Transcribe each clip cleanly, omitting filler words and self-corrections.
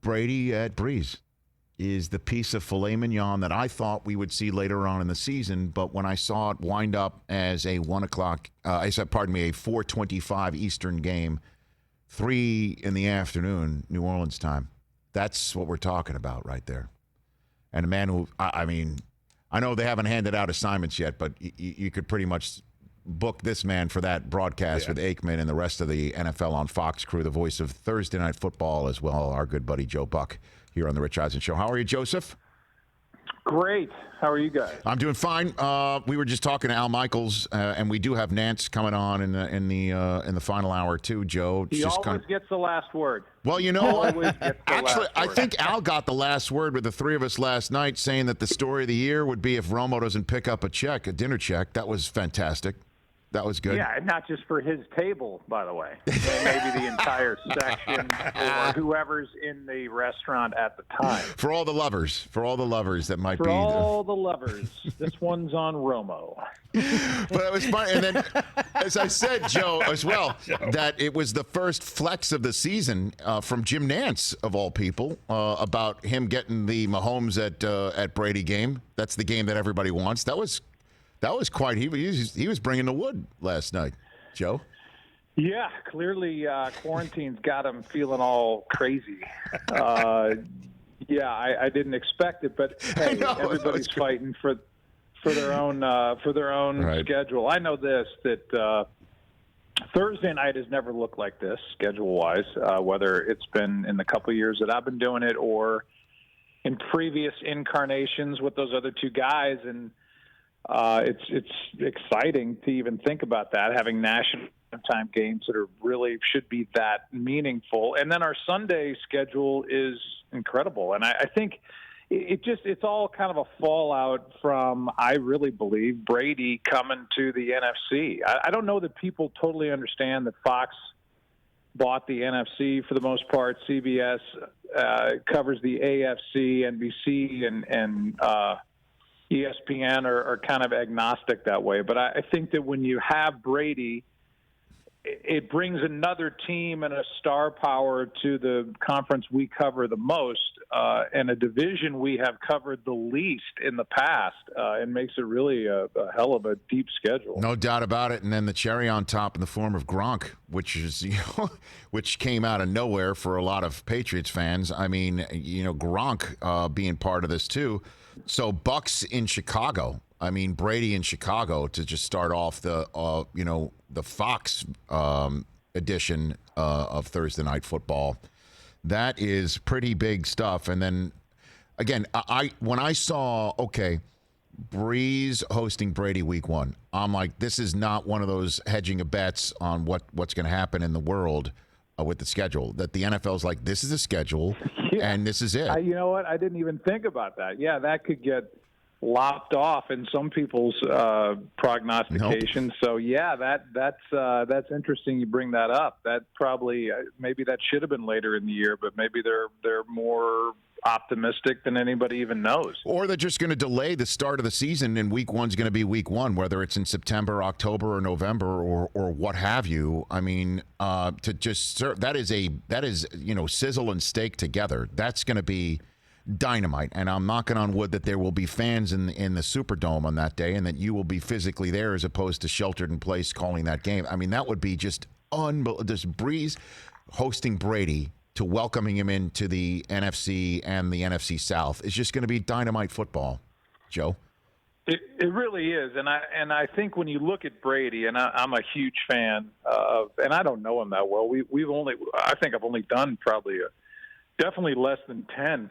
Brady at Breeze is the piece of filet mignon that I thought we would see later on in the season, but when I saw it wind up as a 4:25 Eastern game, 3 in the afternoon, New Orleans time, that's what we're talking about right there. And a man who, I mean, I know they haven't handed out assignments yet, but you could pretty much book this man for that broadcast with Aikman and the rest of the NFL on Fox crew, the voice of Thursday Night Football as well, our good buddy Joe Buck here on the Rich Eisen Show. How are you, Joseph? Great. How are you guys? I'm doing fine. We were just talking to Al Michaels, and we do have Nance coming on in the final hour too. Joe, He always gets the last word. Well, you know what? Actually, I think Al got the last word with the three of us last night, saying that the story of the year would be if Romo doesn't pick up a dinner check. That was fantastic. That was good. Yeah, and not just for his table, by the way. Maybe the entire section or whoever's in the restaurant at the time. For all the lovers that might be. For all the lovers. This one's on Romo. But it was fun. And then, as I said, Joe, as well, that it was the first flex of the season from Jim Nance, of all people, about him getting the Mahomes at Brady game. That's the game that everybody wants. That was quite. He was bringing the wood last night, Joe. Yeah, clearly quarantine's got him feeling all crazy. Yeah, I didn't expect it, but hey, everybody's fighting for their own right. schedule. I know that Thursday night has never looked like this schedule-wise, whether it's been in the couple years that I've been doing it or in previous incarnations with those other two guys, and it's exciting to even think about that, having national time games that really should be that meaningful. And then our Sunday schedule is incredible. And I think it's all kind of a fallout from, I really believe, Brady coming to the NFC. I don't know that people totally understand that Fox bought the NFC for the most part. CBS covers the AFC, NBC, and ESPN are kind of agnostic that way. But I think that when you have Brady, it brings another team and a star power to the conference we cover the most, and a division we have covered the least in the past, and makes it really a hell of a deep schedule. No doubt about it. And then the cherry on top in the form of Gronk, which came out of nowhere for a lot of Patriots fans. I mean, Gronk being part of this too. So Bucks in Chicago. I mean, Brady in Chicago to just start off the Fox edition of Thursday Night Football. That is pretty big stuff. And then again, when I saw Breeze hosting Brady week 1, I'm like, this is not one of those hedging of bets on what's going to happen in the world with the schedule. That the NFL's like, this is the schedule, and this is it. You know what? I didn't even think about that. Yeah, that could get lopped off in some people's prognostications. Nope. So yeah, that's interesting. You bring that up. That probably maybe that should have been later in the year, but maybe they're more optimistic than anybody even knows. Or they're just going to delay the start of the season, and week 1's going to be week 1, whether it's in September, October, or November, or what have you. I mean, to just serve, that is sizzle and steak together. That's going to be dynamite, and I'm knocking on wood that there will be fans in the Superdome on that day, and that you will be physically there as opposed to sheltered in place calling that game. I mean, that would be just unbelievable. This Breeze hosting Brady to welcoming him into the NFC and the NFC South is just going to be dynamite football, Joe. It really is, and I think when you look at Brady, and I'm a huge fan of, and I don't know him that well. I think I've only done probably definitely less than 10.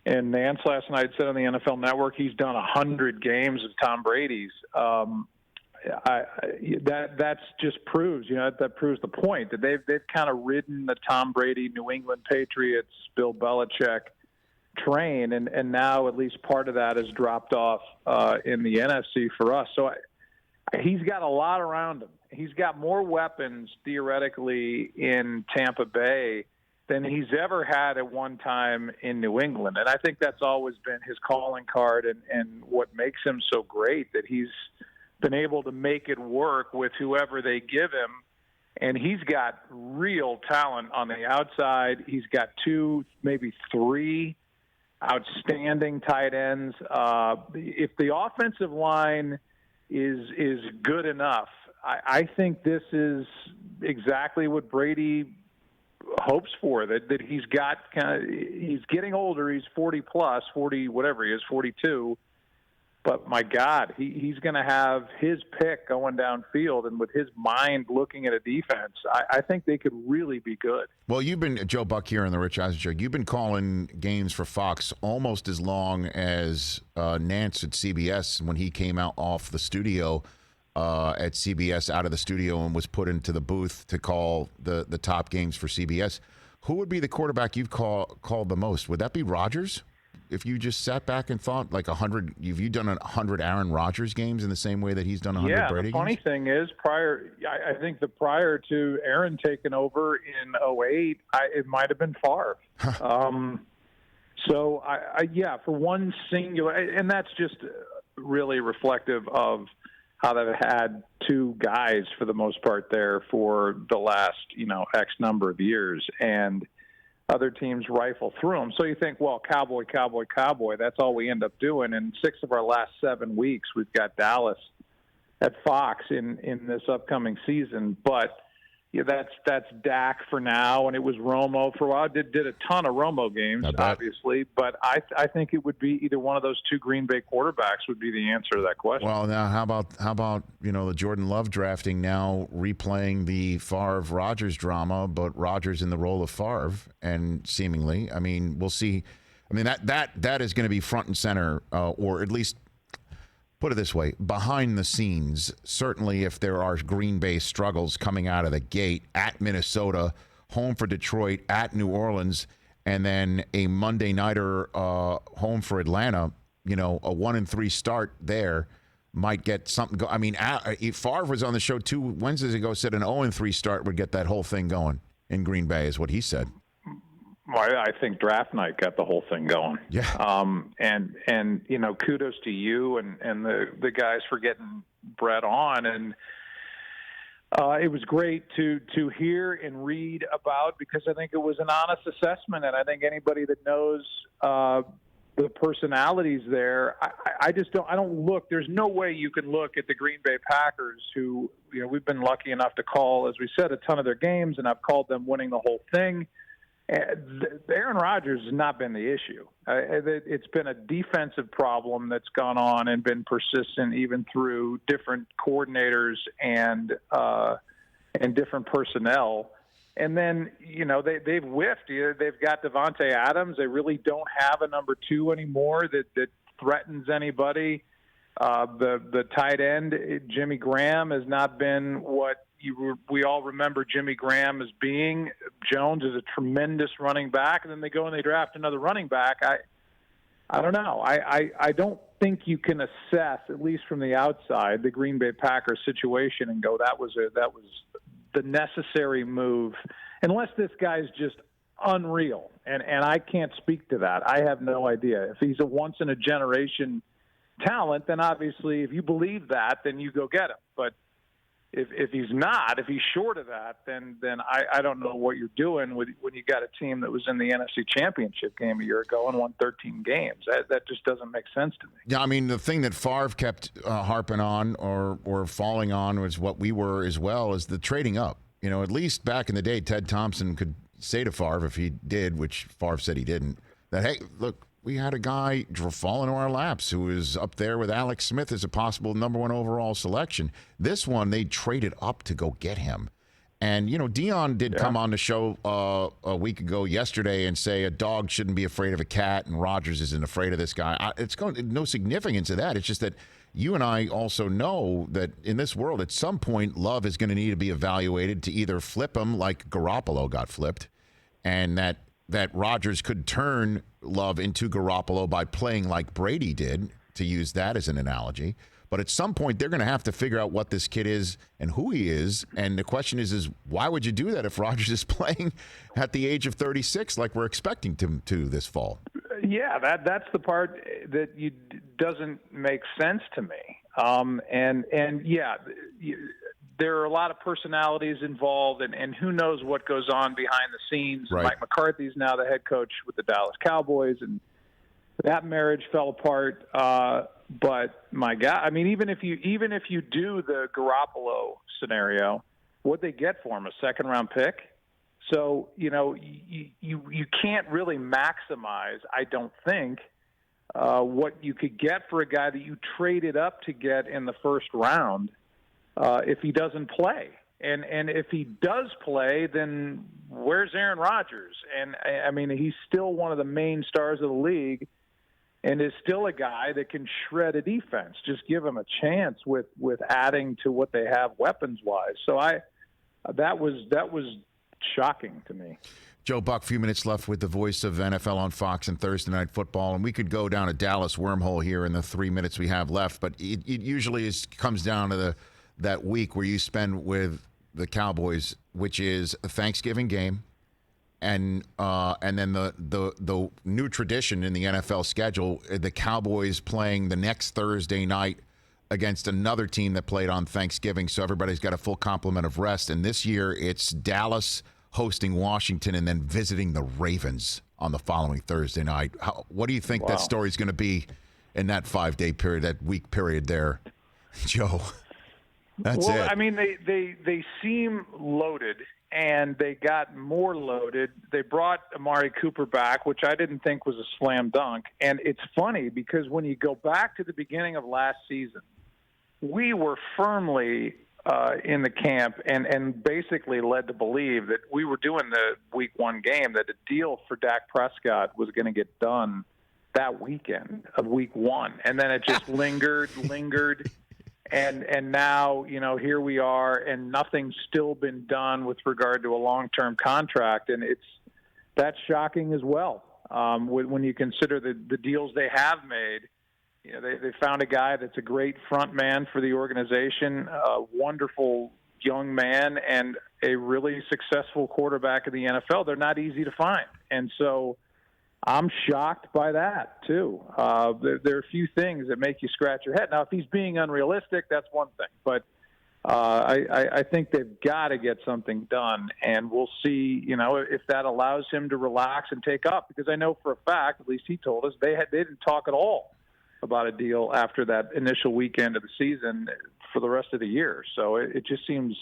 And Nance last night said on the NFL Network he's done 100 games of Tom Brady's. That's just proves, that proves the point that they've kind of ridden the Tom Brady, New England Patriots, Bill Belichick train, and now at least part of that has dropped off in the NFC for us. So he's got a lot around him. He's got more weapons theoretically in Tampa Bay than he's ever had at one time in New England. And I think that's always been his calling card and what makes him so great, that he's been able to make it work with whoever they give him. And he's got real talent on the outside. He's got 2, maybe 3 outstanding tight ends. If the offensive line is good enough, I think this is exactly what Brady hopes for. That he's got he's getting older. He's 40 plus, 40 whatever he is, 42. But my God, he's going to have his pick going downfield, and with his mind looking at a defense, I think they could really be good. Well, you've been, Joe Buck here on the Rich Eisen Show, you've been calling games for Fox almost as long as Nance at CBS when he came out off the studio at CBS, out of the studio, and was put into the booth to call the top games for CBS. Who would be the quarterback you've called the most? Would that be Rodgers? If you just sat back and thought like 100, have you done 100 Aaron Rodgers games in the same way that he's done 100 Brady games? Yeah, the funny thing is, I think prior to Aaron taking over in 2008, it might have been Favre. So, for one singular, and that's just really reflective of how they've had 2 guys for the most part there for the last, X number of years. And other teams rifle through them. So you think, well, Cowboy, that's all we end up doing. And 6 of our last 7 weeks, we've got Dallas at Fox in this upcoming season. But that's Dak for now, and it was Romo for a while. Did a ton of Romo games, obviously. But I think it would be either one of those 2 Green Bay quarterbacks would be the answer to that question. Well, now how about the Jordan Love drafting now replaying the Favre-Rodgers drama, but Rodgers in the role of Favre, and seemingly, we'll see. That is going to be front and center, or at least put it this way, behind the scenes. Certainly, if there are Green Bay struggles coming out of the gate at Minnesota, home for Detroit, at New Orleans, and then a Monday nighter home for Atlanta, a 1-3 start there might get something going. Favre was on the show 2 Wednesdays ago, said an 0-3 start would get that whole thing going in Green Bay, is what he said. Well, I think draft night got the whole thing going. Yeah. And kudos to you and the guys for getting Brett on. And it was great to hear and read about, because I think it was an honest assessment. And I think anybody that knows the personalities there, I don't look. There's no way you can look at the Green Bay Packers, who we've been lucky enough to call, as we said, a ton of their games, and I've called them winning the whole thing. Aaron Rodgers has not been the issue. It's been a defensive problem that's gone on and been persistent even through different coordinators and different personnel. And then, they've whiffed. They've got Devontae Adams. They really don't have a number 2 anymore that threatens anybody. The tight end, Jimmy Graham, has not been what we all remember Jimmy Graham as being. Jones is a tremendous running back, and then they go and they draft another running back. I don't know. I don't think you can assess, at least from the outside, the Green Bay Packers situation and go, that was the necessary move, unless this guy's just unreal. And I can't speak to that. I have no idea. If he's a once in a generation talent, then obviously if you believe that, then you go get him. But if he's not, if he's short of that, then I don't know what you're doing when you got a team that was in the NFC Championship game a year ago and won 13 games. That just doesn't make sense to me. Yeah, the thing that Favre kept harping on or falling on was what we were as well, is the trading up. At least back in the day, Ted Thompson could say to Favre, if he did, which Favre said he didn't, that, hey, look, we had a guy fall into our laps who was up there with Alex Smith as a possible number 1 overall selection. This one, they traded up to go get him. And, Dion did come on the show a week ago yesterday and say a dog shouldn't be afraid of a cat, and Rodgers isn't afraid of this guy. It's no significance of that. It's just that you and I also know that in this world, at some point, Love is going to need to be evaluated to either flip him like Garoppolo got flipped, and that Rodgers could turn Love into Garoppolo by playing like Brady did, to use that as an analogy. But at some point, they're going to have to figure out what this kid is and who he is. And the question is why would you do that if Rodgers is playing at the age of 36 like we're expecting him to this fall? Yeah, that's the part that doesn't make sense to me. And there are a lot of personalities involved, and who knows what goes on behind the scenes. Right. Mike McCarthy's now the head coach with the Dallas Cowboys, and that marriage fell apart. But my God, I mean, even if you do the Garoppolo scenario, what they get for him, a second-round pick? So, you can't really maximize, I don't think, what you could get for a guy that you traded up to get in the first round if he doesn't play. And if he does play, then where's Aaron Rodgers? And, I mean, he's still one of the main stars of the league and is still a guy that can shred a defense. Just give him a chance with adding to what they have weapons-wise. So that was shocking to me. Joe Buck, few minutes left with the voice of NFL on Fox and Thursday Night Football, and we could go down a Dallas wormhole here in the 3 minutes we have left, but it usually comes down to that week where you spend with the Cowboys, which is a Thanksgiving game, and then the new tradition in the NFL schedule, the Cowboys playing the next Thursday night against another team that played on Thanksgiving, so everybody's got a full complement of rest. And this year it's Dallas hosting Washington and then visiting the Ravens on the following Thursday night. What do you think that story's going to be in that 5-day period, that week period there, Joe? That's it. I mean, they seem loaded, and they got more loaded. They brought Amari Cooper back, which I didn't think was a slam dunk. And it's funny because when you go back to the beginning of last season, we were firmly in the camp and basically led to believe that we were doing the week one game, that a deal for Dak Prescott was going to get done that weekend of week one. And then it just lingered. And now, here we are, and nothing's still been done with regard to a long-term contract. And that's shocking as well. When you consider the deals they have made. They found a guy that's a great front man for the organization, a wonderful young man, and a really successful quarterback in the NFL. They're not easy to find. And so I'm shocked by that, too. There are a few things that make you scratch your head. Now, if he's being unrealistic, that's one thing. But I think they've got to get something done, and we'll see, if that allows him to relax and take up. Because I know for a fact, at least he told us, they didn't talk at all about a deal after that initial weekend of the season for the rest of the year. So it just seems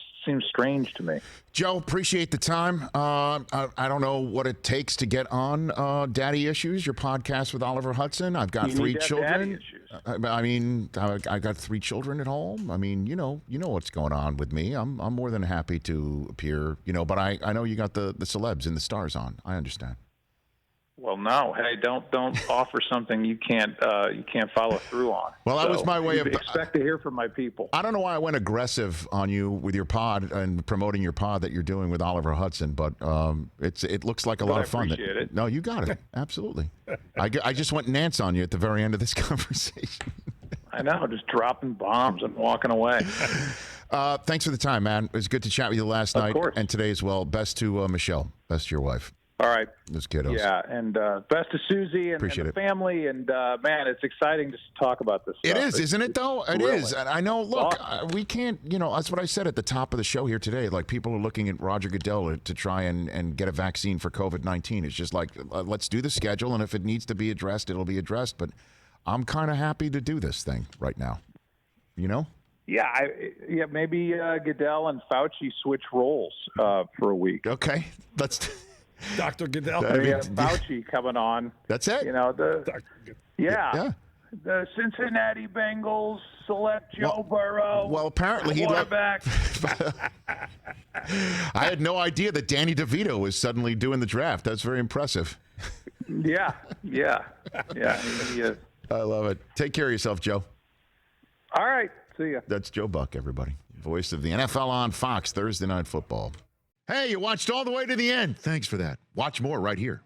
strange to me. Joe, appreciate the time. I don't know what it takes to get on Daddy Issues, your podcast with Oliver Hudson. I've got 3 children. Daddy Issues. I mean, I got 3 children at home. I mean, you know what's going on with me. I'm more than happy to appear, but I know you got the celebs and the stars on. I understand. Well, no. Hey, don't offer something you can't follow through on. Well, that was my way of expect to hear from my people. I don't know why I went aggressive on you with your pod and promoting your pod that you're doing with Oliver Hudson, but it looks like a lot of fun. I appreciate it. No, you got it. Absolutely. I just went Nance on you at the very end of this conversation. I know, just dropping bombs and walking away. Thanks for the time, man. It was good to chat with you last night and today as well. Best to Michelle. Best to your wife. All right. Those kiddos. Yeah, and best to Susie and the family. And, man, it's exciting just to talk about this stuff. It is, isn't it, though? It is. And I know, look, we can't, that's what I said at the top of the show here today. Like, people are looking at Roger Goodell to try and get a vaccine for COVID-19. It's just like, let's do the schedule, and if it needs to be addressed, it'll be addressed. But I'm kind of happy to do this thing right now, Yeah, maybe Goodell and Fauci switch roles for a week. Okay, let's... Dr. Goodell. Fauci coming on. That's it. The Cincinnati Bengals select Joe Burrow. Well, apparently he quarterback. I had no idea that Danny DeVito was suddenly doing the draft. That's very impressive. Yeah. He is. I love it. Take care of yourself, Joe. All right. See ya. That's Joe Buck, everybody. Voice of the NFL on Fox, Thursday Night Football. Hey, you watched all the way to the end. Thanks for that. Watch more right here.